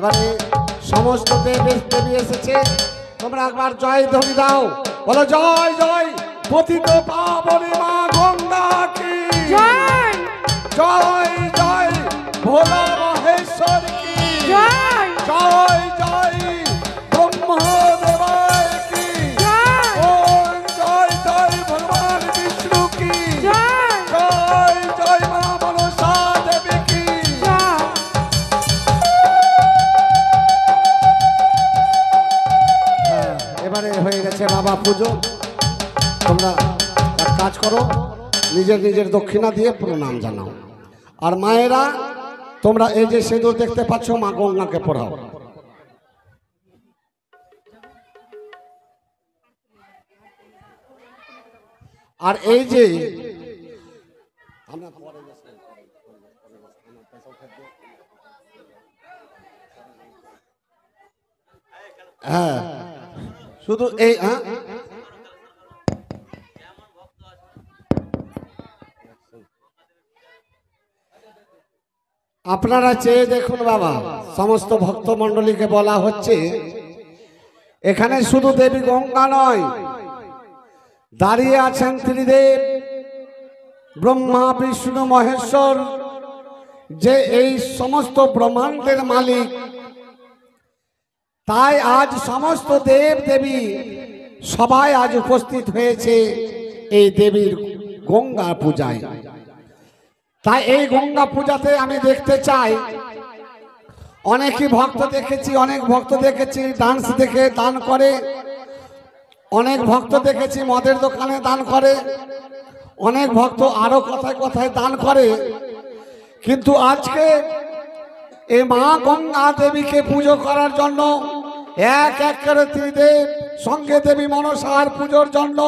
এবারে সমস্ত দেবী এসেছে, তোমরা একবার জয় ধ্বনি দাও, বলো জয় জয় পতিত পাবনী মা গঙ্গা কি জয় জয় জয় ভোলা মহেশ্বর কি জয় জয় জয় ব্রহ্মদেবায় কি জয় ওম জয় জয় ভগবান বিষ্ণু কি জয় জয় জয় মা মনসা দেবী কি। জয় হ্যাঁ, এবারে হয়ে গেছে বাবা পুজো। তোমরা এক কাজ করো, নিজের নিজের দক্ষিণা দিয়ে প্রণাম জানাও। আর মায়েরা তোমরা এই যে সিঁদুর দেখতে পাচ্ছ, মা গঙ্গাকে পড়াও। আর এই যে হ্যাঁ শুধু এই আপনারা চেয়ে দেখুন বাবা, সমস্ত ভক্ত মণ্ডলীকে বলা হচ্ছে এখানে শুধু দেবী গঙ্গা নয়, দাঁড়িয়ে আছেন ত্রিদেব ব্রহ্মা বিষ্ণু মহেশ্বর, যে এই সমস্ত ব্রহ্মাণ্ডের মালিক। তাই আজ সমস্ত দেব দেবী সবাই আজ উপস্থিত হয়েছে এই দেবীর গঙ্গা পূজায়। তাই এই গঙ্গা পূজাতে আমি দেখতে চাই, অনেকই ভক্ত দেখেছি, অনেক ভক্ত দেখেছি ডান্স দেখে দান করে, অনেক ভক্ত দেখেছি মদের দোকানে দান করে, অনেক ভক্ত আরো কথায় কথায় দান করে। কিন্তু আজকে এই মা গঙ্গা দেবীকে পুজো করার জন্য এক এক করে ত্রিদেব সঙ্গে দেবী মনসার পুজোর জন্য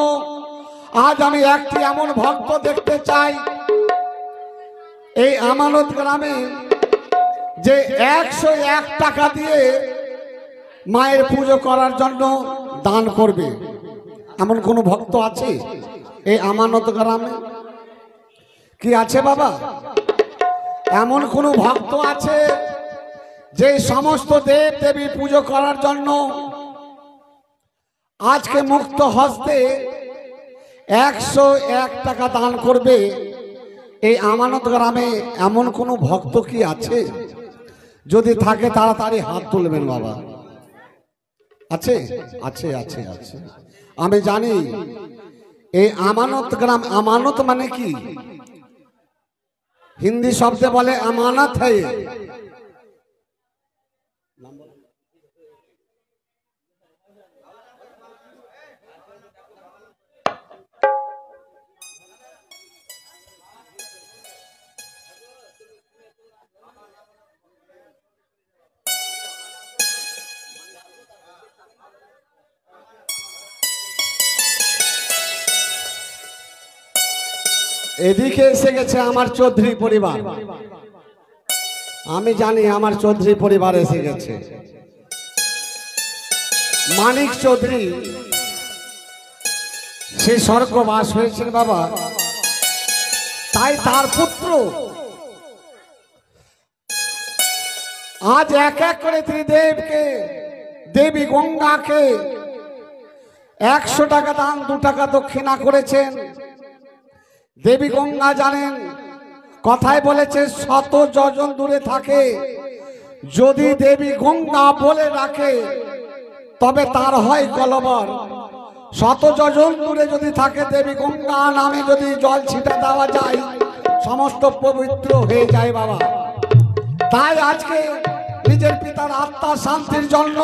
আজ আমি একটি এমন ভক্ত দেখতে চাই এই আমানত গ্রামে, যে 101 টাকা দিয়ে মায়ের পুজো করার জন্য দান করবে। এমন কোন ভক্ত আছে এই আমানত গ্রামে? কি আছে বাবা? এমন কোন ভক্ত আছে যে সমস্ত দেব দেবী পুজো করার জন্য আজকে মুক্ত হস্তে 101 টাকা দান করবে? এই আমানত গ্রামে এমন কোন ভক্ত কি আছে? যদি থাকে তাড়াতাড়ি হাত তুলবেন বাবা। আছে আছে আছে আছে আমি জানি এই আমানত গ্রাম, আমানত মানে কি? হিন্দি শব্দে বলে আমানত হ্যায়। এদিকে এসে গেছে আমার চৌধুরী পরিবার, আমি জানি আমার চৌধুরী পরিবার এসে গেছে। মানিক চৌধুরী সে স্বর্গবাস হয়েছেন বাবা, তাই তার পুত্র আজ এক এক করে ত্রিদেবকে দেবী গঙ্গাকে 100 টাকা দান, 2 টাকা দক্ষিণা করেছেন। দেবী গঙ্গা জানেন কথায় বলেছে 100 যোজন দূরে থাকে, যদি দেবী গঙ্গা বলে রাখে তবে তার হয় কলবর। 100 যোজন দূরে যদি থাকে দেবী গঙ্গা নামে যদি জল ছিটা দেওয়া যায়, সমস্ত পবিত্র হয়ে যায় বাবা। তাই আজকে নিজের পিতার আত্মার শান্তির জন্য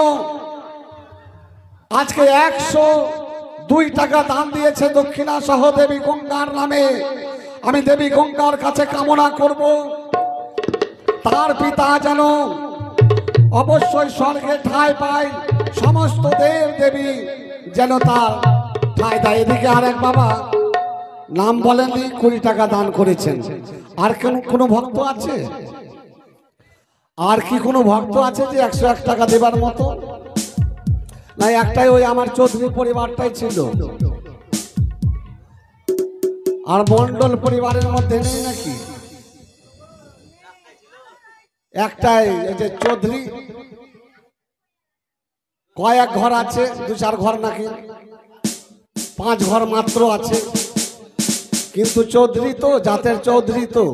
আজকে 102 টাকা দান দিয়েছে দক্ষিণা সহ দেবী গঙ্গার নামে। আমি দেবী গঙ্গার কাছে কামনা করব তার পিতা যেন অবশ্যই স্বর্গে ঠাঁই পায়, সমস্ত দেব দেবী যেন তার ঠাঁই দেয়। এদিকে আর এক বাবা নাম বলেননি, 20 টাকা দান করেছেন। আর কোনো ভক্ত আছে? আর কি কোনো ভক্ত আছে যে 101 টাকা দেবার মতো? না, একটাই ওই আমার চৌধুরী পরিবারটাই ছিল, আর মন্ডল পরিবারের মধ্যে নেই নাকি? একটাই, এই যে চৌধুরী কয়েক ঘর আছে, 2-4 ঘর নাকি 5 ঘর মাত্র আছে, কিন্তু চৌধুরী তো, জাতের চৌধুরী তো।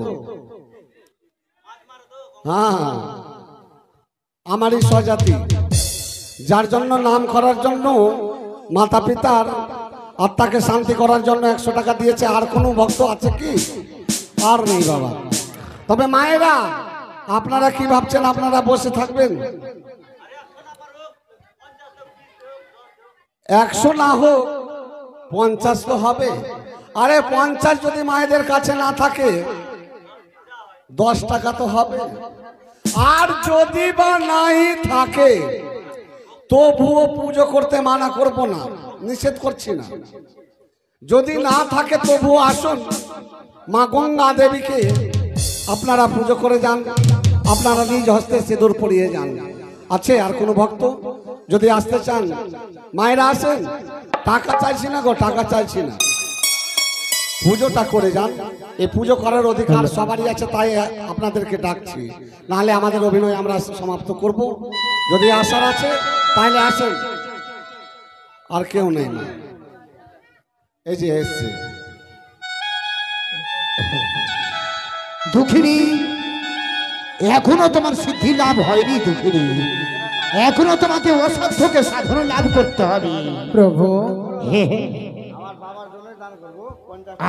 হ্যাঁ, আমারই স্বজাতি, যার জন্য নাম করার জন্য মাতা পিতার আত্মাকে শান্তি করার জন্য 100 টাকা দিয়েছে। আর কোনো ভক্ত আছে কি? আর নেই বাবা। তবে মায়েরা, আপনারা কি ভাবছেন আপনারা বসে থাকবেন? 100 না হোক 50 তো হবে। আরে 50 যদি মায়েদের কাছে না থাকে 10 টাকা তো হবে। আর যদি বা নাই থাকে তবুও পুজো করতে মানা করব না, নিষেধ করছি না। যদি না থাকে তবুও আসুন, মা গঙ্গা দেবীকে আপনারা পুজো করে যান, আপনারা নিজ হস্তে সিঁদুর পরিয়ে যান। আছে আর কোনো ভক্ত যদি আসতে চান? মায়েরা আসেন, টাকা চাইছি না গো, টাকা চাইছি না, পুজোটা করে যান। এই পুজো করার অধিকার সবারই আছে, তাই আপনাদেরকে ডাকছি। নাহলে আমাদের অভিনয় আমরা সমাপ্ত করব। যদি আসার আছে তাহলে আসেন, আর কেউ নেই। না, এই যে এসছে দুঃখিনী, এখনো তোমার সিদ্ধি লাভ হয়নি দুঃখিনী, এখনো তোমাকে অসাধ্যকে সাধন লাভ করতে হবে প্রভু।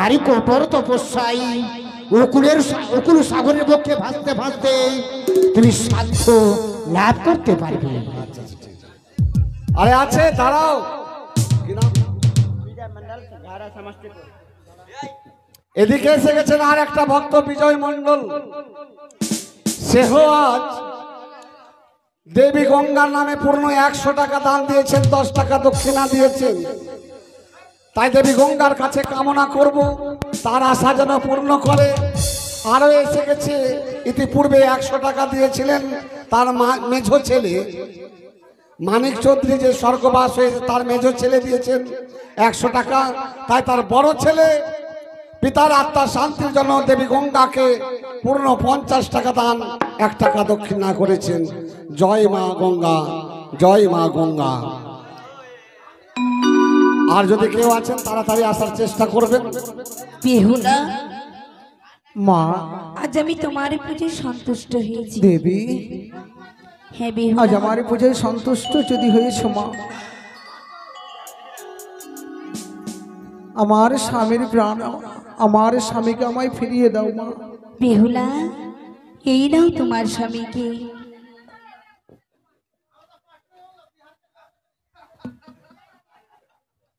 আরে কঠোর তপস্যায় অকুল সাগরের পক্ষে ভাসতে ভাসতে তুমি সাধ্য লাভ করতে পারবে। আরে আছে, দাঁড়াও। এদিকে এসে গেছেন আর একটা ভক্ত, বিজয় মণ্ডল। সেহ আজ দেবী গঙ্গার নামে পূর্ণ 100 টাকা দান দিয়েছেন, 10 টাকা দক্ষিণা দিয়েছেন। তাই দেবী গঙ্গার কাছে কামনা করব তার আশা যেন পূর্ণ করে। আরও এসে গেছে, ইতিপূর্বে 100 টাকা দিয়েছিলেন তার মেঝো ছেলে মানিক চৌধুরী, যে স্বর্গবাস হয়েছে, তার মেঝো ছেলে দিয়েছেন 100 টাকা। তাই তার বড় ছেলে পিতার আত্মার শান্তির জন্য দেবী গঙ্গাকে পূর্ণ 50 টাকা দান, 1 টাকা দক্ষিণা করেছেন। জয় মা গঙ্গা, জয় মা গঙ্গা। আর যদি কেউ আছেন তাড়াতাড়ি আসার চেষ্টা করবেন। বেহুলা, মা আজ আমি তোমার পুজোয় সন্তুষ্ট হয়েছি। দেবী, হ্যাঁ আজ বেহুলা, আমার পূজায় সন্তুষ্ট যদি হয়েছ মা, আমার স্বামীর প্রাণ, আমার স্বামীকে আমায় ফিরিয়ে দাও মা। বেহুলা, এই নাও তোমার স্বামীকে।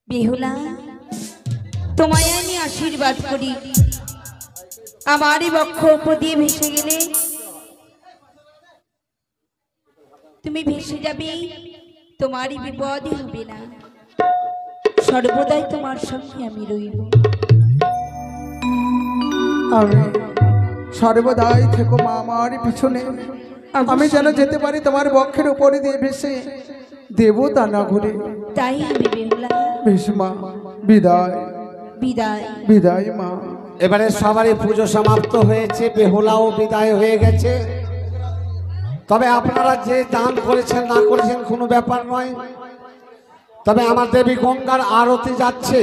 বেহুলা, তোমায় আমি আশীর্বাদ করি, আমারই বক্ষ উপর দিয়ে ভেসে গেলে তুমি ভেসে যাবে, তোমারই বিপদই হবে না, সর্বদাই তোমার সঙ্গে আমি রইব। আমি সর্বদাই থেকো মা আমার পিছনে, আমি যেন যেতে পারি তোমার বক্ষের উপরে দিয়ে ভেসে, দেবতা না ঘুরে। তাই হবে বেহুলা। বেশ মা, বিদায় বিদায়। বিদায় মা। এবারে সবারই পুজো সমাপ্ত হয়েছে, বেহুলাও বিদায় হয়ে গেছে। তবে আপনারা যে দান করেছেন না করেছেন কোনো ব্যাপার নয়। তবে আমার দেবী গঙ্গার আরতি যাচ্ছে,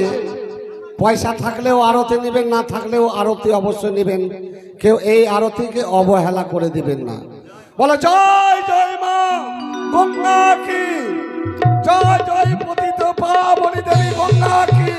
পয়সা থাকলেও আরতি নেবেন, না থাকলেও আরতি অবশ্যই নেবেন। কেউ এই আরতিকে অবহেলা করে দিবেন না। বলো জয় জয় মা গঙ্গা কি, জয় জয় পতিত পাবনী দেবী গঙ্গা কি।